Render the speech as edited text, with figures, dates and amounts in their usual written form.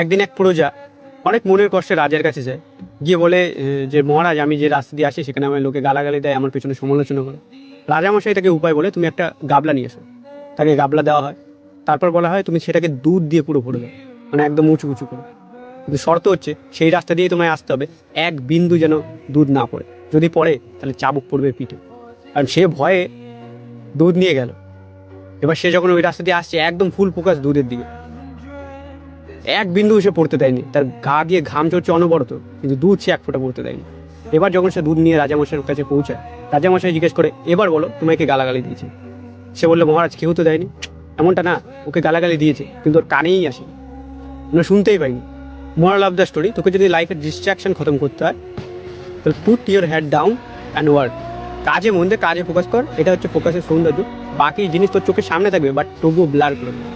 একদিন এক প্রজা অনেক মনের কষ্টে রাজার কাছে যায়, গিয়ে বলে যে মহারাজ, আমি যে রাস্তা দিয়ে আসি সেখানে আমার লোকে গালাগালি দেয়, আমার পেছনে সমালোচনা করে। রাজামশাই তাকে উপায় বলে, তুমি একটা গাবলা নিয়ে এসো। তাকে গাবলা দেওয়া হয়। তারপর বলা হয় তুমি সেটাকে দুধ দিয়ে পুরো ভরে দাও, মানে একদম উঁচু উঁচু করে। কিন্তু শর্ত হচ্ছে সেই রাস্তা দিয়ে তোমায় আসতে হবে, এক বিন্দু যেন দুধ না পড়ে। যদি পড়ে তাহলে চাবুক পড়বে পিঠে। কারণ সে ভয়ে দুধ নিয়ে গেল। এবার সে যখন ওই রাস্তা দিয়ে আসছে একদম ফুল ফোকাস দুধের দিকে, এক বিন্দু সে পড়তে দেয়নি, তার গা দিয়ে ঘাম চড়ছে অনবরত, কিন্তু দুধ সে এক ফোঁটা পড়তে দেয়নি। এবার যখন সে দুধ নিয়ে রাজামশাইয়ের কাছে পৌঁছায়, রাজামশাই জিজ্ঞেস করে, এবার বলো তোমাকে গালাগালি দিয়েছে? সে বললো, মহারাজ কেউ তো দেয়নি। এমনটা না, ওকে গালাগালি দিয়েছে কিন্তু ওর কানেই আসেনি, আমরা শুনতেই পাইনি। মোরাল অফ দ্য স্টোরি, তোকে যদি লাইফের ডিস্ট্রাকশন খতম করতে হয় তাহলে put your head down and work. কাজে মন দিয়ে কাজে ফোকাস কর, এটা হচ্ছে ফোকাসের সৌন্দর্য। বাকি জিনিস তোর চোখের সামনে থাকবে বাট তবুও ব্লার করে দেবে।